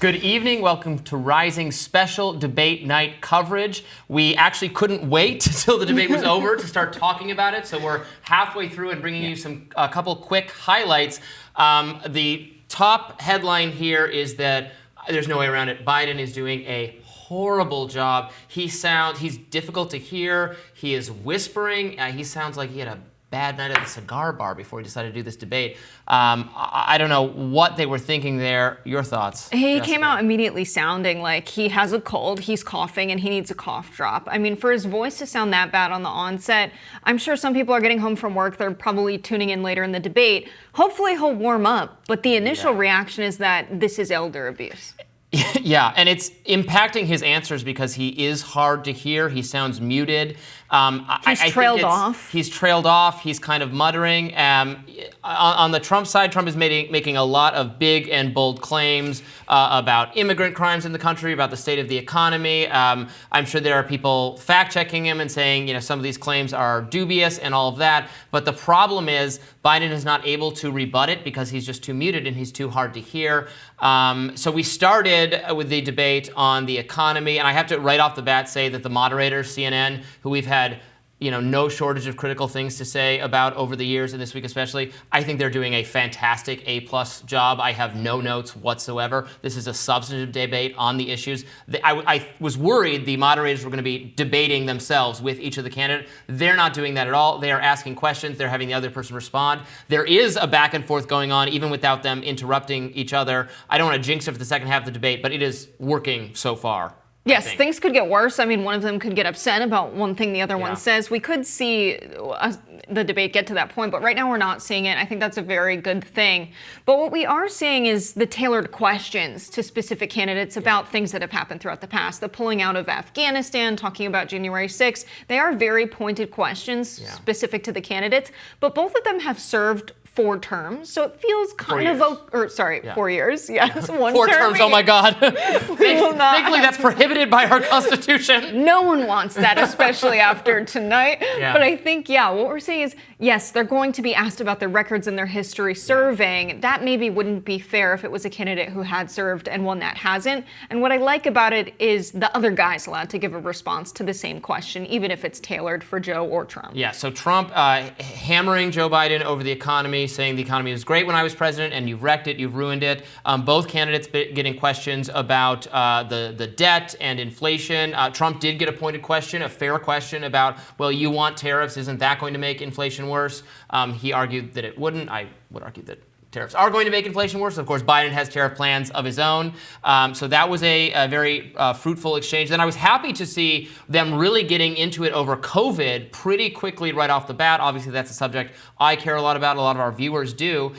Good evening. Welcome to Rising special debate night coverage. We actually couldn't wait until the debate was over to start talking about it, so we're halfway through and bringing you a couple quick highlights. The top headline here is that there's no way around it. Biden is doing a horrible job. He's difficult to hear. He is whispering. He sounds like he had a bad night at the cigar bar before he decided to do this debate. I don't know what they were thinking there. Your thoughts? He came out immediately sounding like he has a cold, he's coughing, and he needs a cough drop. I mean, for his voice to sound that bad on the onset, I'm sure some people are getting home from work. They're probably tuning in later in the debate. Hopefully he'll warm up, but the initial reaction is that this is elder abuse. Yeah, and it's impacting his answers because he is hard to hear. He sounds muted. He's trailed off. He's trailed off. He's kind of muttering. On the Trump side, Trump is making a lot of big and bold claims about immigrant crimes in the country, about the state of the economy. I'm sure there are people fact-checking him and saying, some of these claims are dubious and all of that. But the problem is Biden is not able to rebut it because he's just too muted and he's too hard to hear. So we started with the debate on the economy, and I have to right off the bat say that the moderator, CNN, who we've had no shortage of critical things to say about over the years and this week especially, I think they're doing a fantastic A-plus job. I have no notes whatsoever. This is a substantive debate on the issues. I was worried the moderators were going to be debating themselves with each of the candidates. They're not doing that at all. They are asking questions. They're having the other person respond. There is a back and forth going on, even without them interrupting each other. I don't want to jinx it for the second half of the debate, but it is working so far. Yes, things could get worse. I mean, one of them could get upset about one thing the other one says. We could see the debate get to that point, but right now we're not seeing it. I think that's a very good thing. But what we are seeing is the tailored questions to specific candidates about things that have happened throughout the past. The pulling out of Afghanistan, talking about January 6th. They are very pointed questions specific to the candidates, but both of them have served 4 terms, so it feels kind of 4 years. Yes, 1 4 term. terms. Oh my God! Thankfully, that's prohibited by our Constitution. No one wants that, especially after tonight. But I think, what we're saying is, yes, they're going to be asked about their records and their history serving. That maybe wouldn't be fair if it was a candidate who had served and one that hasn't. And what I like about it is the other guy's allowed to give a response to the same question, even if it's tailored for Joe or Trump. Yeah. So Trump hammering Joe Biden over the economy, saying the economy was great when I was president, and you've wrecked it, you've ruined it. Both candidates getting questions about the debt and inflation. Trump did get a pointed question, a fair question about, well, you want tariffs, isn't that going to make inflation worse? He argued that it wouldn't. I would argue that tariffs are going to make inflation worse. Of course, Biden has tariff plans of his own. So that was a very fruitful exchange. Then I was happy to see them really getting into it over COVID pretty quickly right off the bat. Obviously, that's a subject I care a lot about. A lot of our viewers do.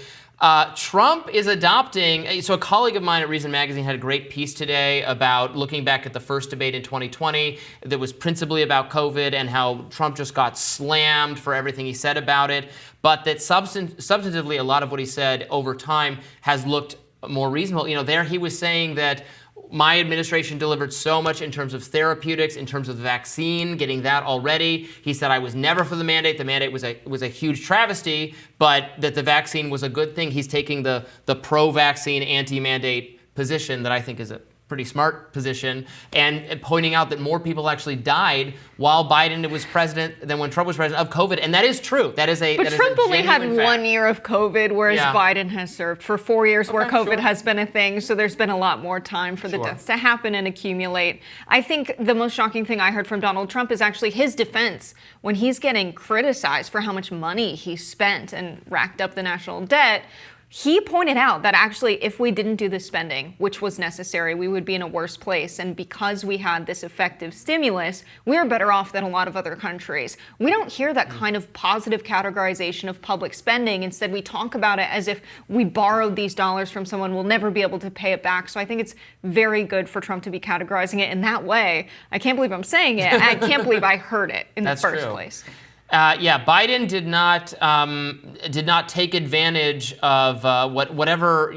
Trump is adopting, so a colleague of mine at Reason Magazine had a great piece today about looking back at the first debate in 2020 that was principally about COVID and how Trump just got slammed for everything he said about it, but that substantively a lot of what he said over time has looked more reasonable. There he was saying that my administration delivered so much in terms of therapeutics, in terms of the vaccine, getting that already. He said, I was never for the mandate. The mandate was a huge travesty, but that the vaccine was a good thing. He's taking the pro-vaccine, anti-mandate position that I think is a pretty smart position, and pointing out that more people actually died while Biden was president than when Trump was president of COVID, and that is true. But Trump only had 1 year of COVID, whereas Biden has served for 4 years where COVID has been a thing, so there's been a lot more time for the deaths to happen and accumulate. I think the most shocking thing I heard from Donald Trump is actually his defense when he's getting criticized for how much money he spent and racked up the national debt. He pointed out that actually if we didn't do the spending, which was necessary, we would be in a worse place. And because we had this effective stimulus, we're better off than a lot of other countries. We don't hear that kind of positive categorization of public spending. Instead, we talk about it as if we borrowed these dollars from someone, we'll never be able to pay it back. So I think it's very good for Trump to be categorizing it in that way. I can't believe I'm saying it. I can't believe I heard it in the first place. Biden did not take advantage of whatever,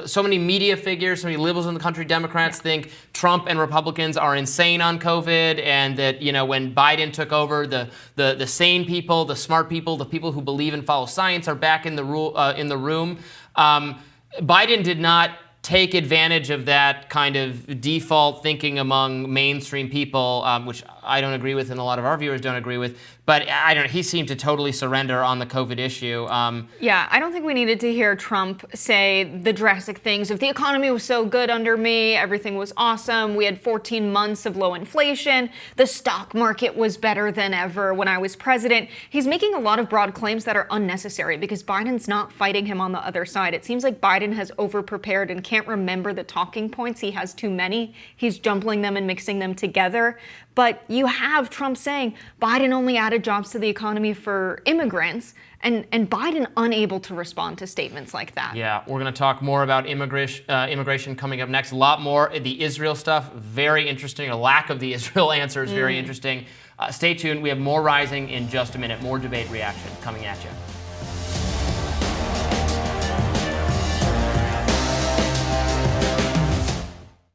so many media figures, so many liberals in the country, Democrats think Trump and Republicans are insane on COVID, and that, when Biden took over, the sane people, the smart people, the people who believe and follow science are back in the room. Biden did not take advantage of that kind of default thinking among mainstream people, which I don't agree with and a lot of our viewers don't agree with. But I don't know, he seemed to totally surrender on the COVID issue. Yeah, I don't think we needed to hear Trump say the drastic things. If the economy was so good under me, everything was awesome, we had 14 months of low inflation, the stock market was better than ever when I was president. He's making a lot of broad claims that are unnecessary because Biden's not fighting him on the other side. It seems like Biden has overprepared and can't remember the talking points. He has too many. He's jumbling them and mixing them together. But you have Trump saying Biden only added jobs to the economy for immigrants, and Biden unable to respond to statements like that. Yeah, we're going to talk more about immigration coming up next. A lot more. The Israel stuff, very interesting. A lack of the Israel answer is very interesting. Stay tuned. We have more Rising in just a minute. More debate reaction coming at you.